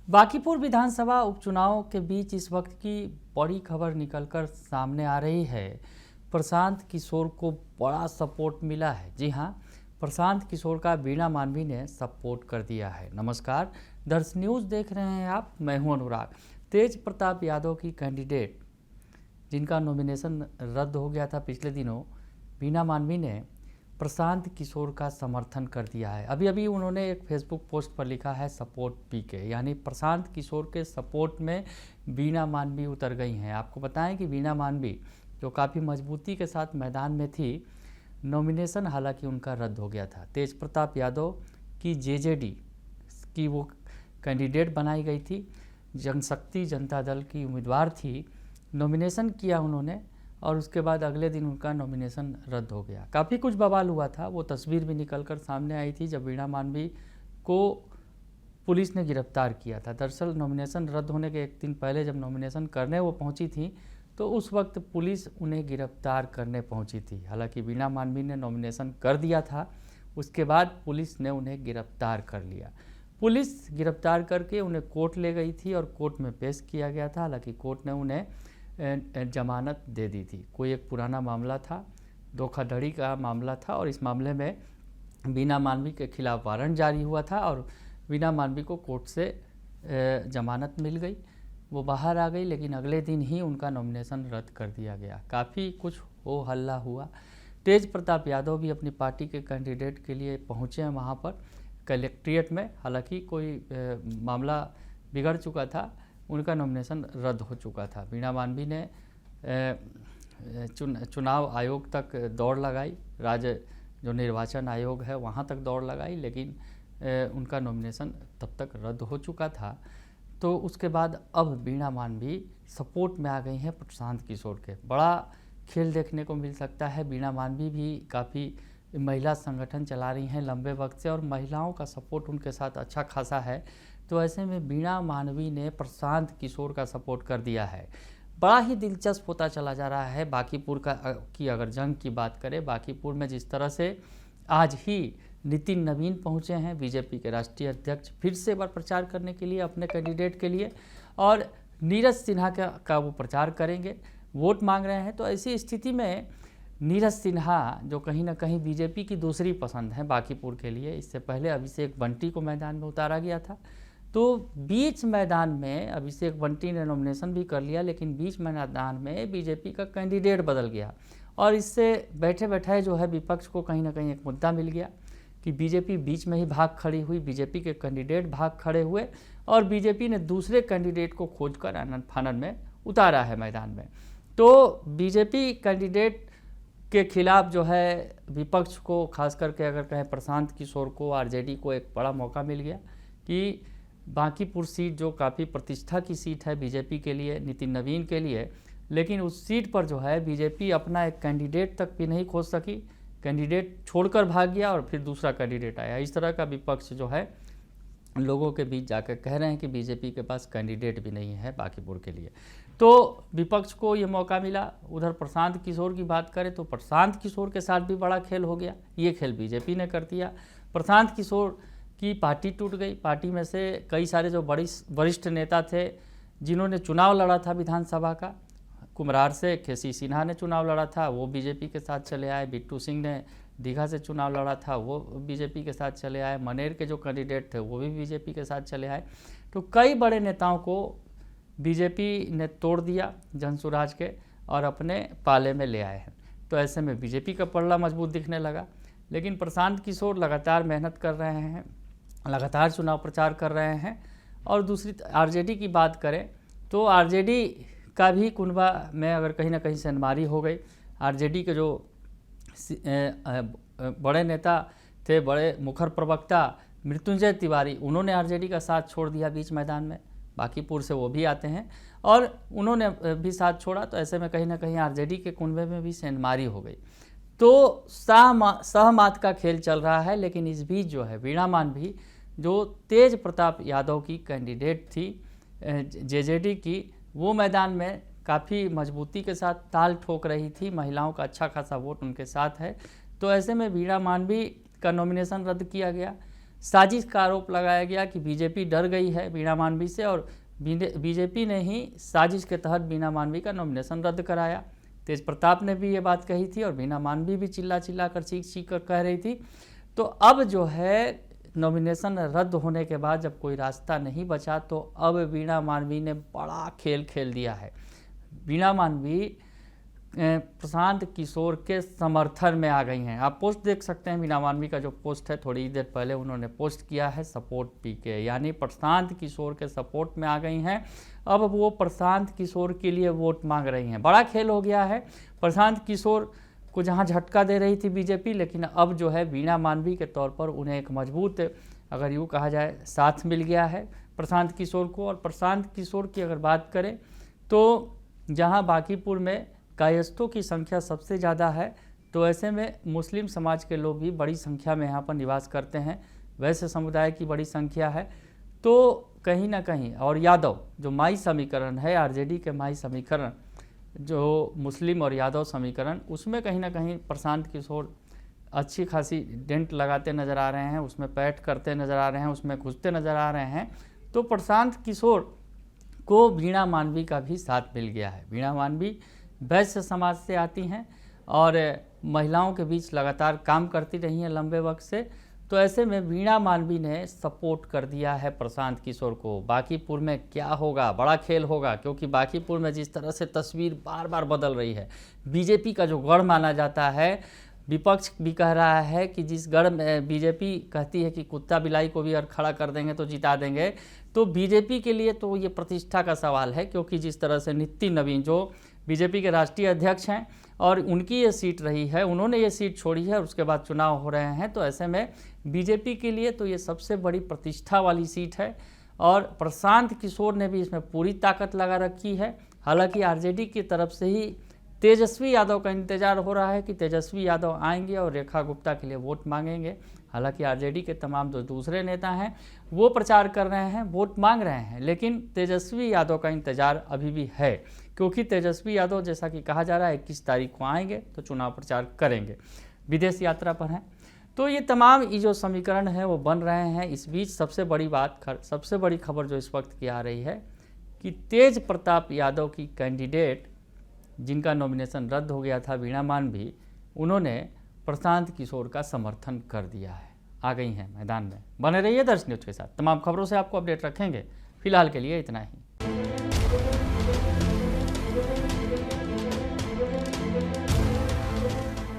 बांकीपुर विधानसभा उपचुनाव के बीच इस वक्त की बड़ी खबर निकलकर सामने आ रही है। प्रशांत किशोर को बड़ा सपोर्ट मिला है। जी हां, प्रशांत किशोर का वीणा मानवी ने सपोर्ट कर दिया है। नमस्कार, दर्श न्यूज़ देख रहे हैं आप, मैं हूं अनुराग। तेज प्रताप यादव की कैंडिडेट जिनका नॉमिनेशन रद्द हो गया था पिछले दिनों, वीणा मानवी ने प्रशांत किशोर का समर्थन कर दिया है। अभी अभी उन्होंने एक फेसबुक पोस्ट पर लिखा है सपोर्ट पीके, यानी प्रशांत किशोर के सपोर्ट में वीणा मानवी उतर गई हैं। आपको बताएं कि वीणा मानवी जो काफ़ी मजबूती के साथ मैदान में थी, नॉमिनेशन हालांकि उनका रद्द हो गया था। तेज प्रताप यादव की जेजेडी की वो कैंडिडेट बनाई गई थी, जनशक्ति जनता दल की उम्मीदवार थी। नॉमिनेशन किया उन्होंने और उसके बाद अगले दिन उनका नॉमिनेशन रद्द हो गया। काफ़ी कुछ बवाल हुआ था, वो तस्वीर भी निकलकर सामने आई थी जब वीणा मानवी को पुलिस ने गिरफ्तार किया था। दरअसल नॉमिनेशन रद्द होने के एक दिन पहले जब नॉमिनेशन करने वो पहुंची थी तो उस वक्त पुलिस उन्हें गिरफ्तार करने पहुंची थी। हालांकि वीणा मानवी ने नॉमिनेशन कर दिया था, उसके बाद पुलिस ने उन्हें गिरफ्तार कर लिया। पुलिस गिरफ्तार करके उन्हें कोर्ट ले गई थी और कोर्ट में पेश किया गया था। हालांकि कोर्ट ने उन्हें जमानत दे दी थी। कोई एक पुराना मामला था, धोखाधड़ी का मामला था और इस मामले में वीणा मानवी के खिलाफ वारंट जारी हुआ था और वीणा मानवी को कोर्ट से जमानत मिल गई, वो बाहर आ गई। लेकिन अगले दिन ही उनका नॉमिनेशन रद्द कर दिया गया। काफ़ी कुछ हो हल्ला हुआ। तेज प्रताप यादव भी अपनी पार्टी के कैंडिडेट के लिए पहुँचे हैं वहाँ पर कलेक्ट्रेट में। हालांकि कोई मामला बिगड़ चुका था, उनका नॉमिनेशन रद्द हो चुका था। वीणा मानवी ने चुनाव आयोग तक दौड़ लगाई, राज्य जो निर्वाचन आयोग है वहाँ तक दौड़ लगाई, लेकिन उनका नॉमिनेशन तब तक रद्द हो चुका था। तो उसके बाद अब वीणा मानवी सपोर्ट में आ गई हैं प्रशांत किशोर के। बड़ा खेल देखने को मिल सकता है। वीणा मानवी भी काफ़ी महिला संगठन चला रही हैं लंबे वक्त से और महिलाओं का सपोर्ट उनके साथ अच्छा खासा है। तो ऐसे में वीणा मानवी ने प्रशांत किशोर का सपोर्ट कर दिया है। बड़ा ही दिलचस्प होता चला जा रहा है बांकीपुर की अगर जंग की बात करें, बांकीपुर में जिस तरह से आज ही नितिन नवीन पहुंचे हैं, बीजेपी के राष्ट्रीय अध्यक्ष, फिर से बार प्रचार करने के लिए अपने कैंडिडेट के लिए, और नीरज सिन्हा का वो प्रचार करेंगे, वोट मांग रहे हैं। तो ऐसी स्थिति में नीरज सिन्हा जो कहीं ना कहीं बीजेपी की दूसरी पसंद है बांकीपुर के लिए, इससे पहले अभिषेक बंटी को मैदान में उतारा गया था। तो बीच मैदान में अभिषेक बंटी ने नॉमिनेशन भी कर लिया, लेकिन बीच मैदान में बीजेपी का कैंडिडेट बदल गया और इससे बैठे बैठाए जो है विपक्ष को कहीं ना कहीं एक मुद्दा मिल गया कि बीजेपी बीच में ही भाग खड़ी हुई, बीजेपी के कैंडिडेट भाग खड़े हुए और बीजेपी ने दूसरे कैंडिडेट को खोजकर आनन फानन में उतारा है मैदान में। तो बीजेपी कैंडिडेट के खिलाफ जो है विपक्ष को, खास करके अगर कहें प्रशांत किशोर को, आरजेडी को एक बड़ा मौका मिल गया कि बांकीपुर सीट जो काफ़ी प्रतिष्ठा की सीट है बीजेपी के लिए, नितिन नवीन के लिए, लेकिन उस सीट पर जो है बीजेपी अपना एक कैंडिडेट तक भी नहीं खोज सकी। कैंडिडेट छोड़कर भाग गया और फिर दूसरा कैंडिडेट आया। इस तरह का विपक्ष जो है लोगों के बीच जाकर कह रहे हैं कि बीजेपी के पास कैंडिडेट भी नहीं है बांकीपुर के लिए। तो विपक्ष को ये मौका मिला। उधर प्रशांत किशोर की बात करें तो प्रशांत किशोर के साथ भी बड़ा खेल हो गया। ये खेल बीजेपी ने कर दिया। प्रशांत किशोर की पार्टी टूट गई। पार्टी में से कई सारे जो वरिष्ठ नेता थे जिन्होंने चुनाव लड़ा था विधानसभा का, कुम्हरार से केसी सिन्हा ने चुनाव लड़ा था, वो बीजेपी के साथ चले आए। बिट्टू सिंह ने दीघा से चुनाव लड़ा था, वो बीजेपी के साथ चले आए। मनेर के जो कैंडिडेट थे वो भी बीजेपी के साथ चले आए। तो कई बड़े नेताओं को बीजेपी ने तोड़ दिया जनसुराज के और अपने पाले में ले आए हैं। तो ऐसे में बीजेपी का पल्ला मजबूत दिखने लगा। लेकिन प्रशांत किशोर लगातार मेहनत कर रहे हैं, लगातार चुनाव प्रचार कर रहे हैं। और दूसरी आरजेडी की बात करें तो आरजेडी का भी कुनबा में अगर कहीं ना कहीं सेंधमारी हो गई। आरजेडी के जो बड़े नेता थे, बड़े मुखर प्रवक्ता मृत्युंजय तिवारी, उन्होंने आरजेडी का साथ छोड़ दिया बीच मैदान में। बांकीपुर से वो भी आते हैं और उन्होंने भी साथ छोड़ा। तो ऐसे में कहीं ना कहीं आरजेडी के कुनबे में भी सेंधमारी हो गई। तो सहमात का खेल चल रहा है। लेकिन इस बीच जो है वीणा मानवी जो तेज प्रताप यादव की कैंडिडेट थी जेजेडी की, वो मैदान में काफ़ी मजबूती के साथ ताल ठोक रही थी। महिलाओं का अच्छा खासा वोट उनके साथ है। तो ऐसे में वीणा मानवी का नॉमिनेशन रद्द किया गया। साजिश का आरोप लगाया गया कि बीजेपी डर गई है वीणा मानवी से और बीजेपी ने ही साजिश के तहत वीणा मानवी का नॉमिनेशन रद्द कराया। तेज प्रताप ने भी ये बात कही थी और वीणा मानवी भी चिल्ला चिल्ला कर चीख कर कह रही थी। तो अब जो है नॉमिनेशन रद्द होने के बाद जब कोई रास्ता नहीं बचा तो अब वीणा मानवी ने बड़ा खेल खेल दिया है। वीणा मानवी प्रशांत किशोर के समर्थन में आ गई हैं। आप पोस्ट देख सकते हैं, वीणा मानवी का जो पोस्ट है थोड़ी देर पहले उन्होंने पोस्ट किया है, सपोर्ट पीके, यानी प्रशांत किशोर के सपोर्ट में आ गई हैं। अब वो प्रशांत किशोर के लिए वोट मांग रही हैं। बड़ा खेल हो गया है। प्रशांत किशोर को जहां झटका दे रही थी बीजेपी, लेकिन अब जो है वीणा मानवी के तौर पर उन्हें एक मजबूत, अगर यूँ कहा जाए, साथ मिल गया है प्रशांत किशोर को। और प्रशांत किशोर की अगर बात करें तो जहां बांकीपुर में कायस्थों की संख्या सबसे ज़्यादा है, तो ऐसे में मुस्लिम समाज के लोग भी बड़ी संख्या में यहाँ पर निवास करते हैं, वैश्य समुदाय की बड़ी संख्या है। तो कहीं ना कहीं, और यादव जो माई समीकरण है, आरजेडी के माई समीकरण जो मुस्लिम और यादव समीकरण, उसमें कहीं ना कहीं प्रशांत किशोर अच्छी खासी डेंट लगाते नज़र आ रहे हैं, उसमें पैठ करते नज़र आ रहे हैं, उसमें घुसते नज़र आ रहे हैं। तो प्रशांत किशोर को वीणा मानवी का भी साथ मिल गया है। वीणा मानवी वैश्य समाज से आती हैं और महिलाओं के बीच लगातार काम करती रही हैं लंबे वक्त से। तो ऐसे में वीणा मानवी ने सपोर्ट कर दिया है प्रशांत किशोर को। बांकीपुर में क्या होगा, बड़ा खेल होगा, क्योंकि बांकीपुर में जिस तरह से तस्वीर बार बार बदल रही है, बीजेपी का जो गढ़ माना जाता है, विपक्ष भी कह रहा है कि जिस गढ़ में बीजेपी कहती है कि कुत्ता बिलाई को भी अगर खड़ा कर देंगे तो जिता देंगे, तो बीजेपी के लिए तो ये प्रतिष्ठा का सवाल है। क्योंकि जिस तरह से नितिन नवीन जो बीजेपी के राष्ट्रीय अध्यक्ष हैं और उनकी ये सीट रही है, उन्होंने ये सीट छोड़ी है और उसके बाद चुनाव हो रहे हैं, तो ऐसे में बीजेपी के लिए तो ये सबसे बड़ी प्रतिष्ठा वाली सीट है। और प्रशांत किशोर ने भी इसमें पूरी ताकत लगा रखी है। हालांकि आरजेडी की तरफ से ही तेजस्वी यादव का इंतजार हो रहा है कि तेजस्वी यादव आएंगे और रेखा गुप्ता के लिए वोट मांगेंगे। हालांकि आरजेडी के तमाम जो दूसरे नेता हैं वो प्रचार कर रहे हैं, वोट मांग रहे हैं, लेकिन तेजस्वी यादव का इंतजार अभी भी है। क्योंकि तेजस्वी यादव, जैसा कि कहा जा रहा है, 21 तारीख को आएंगे तो चुनाव प्रचार करेंगे, विदेश यात्रा पर हैं। तो ये तमाम जो समीकरण है वो बन रहे हैं। इस बीच सबसे बड़ी खबर जो इस वक्त की आ रही है कि तेज प्रताप यादव की कैंडिडेट, जिनका नॉमिनेशन रद्द हो गया था, वीणा मानवी, उन्होंने प्रशांत किशोर का समर्थन कर दिया है, आ गई हैं मैदान में। बने रहिए दर्श न्यूज़ के साथ, तमाम खबरों से आपको अपडेट रखेंगे। फिलहाल के लिए इतना ही।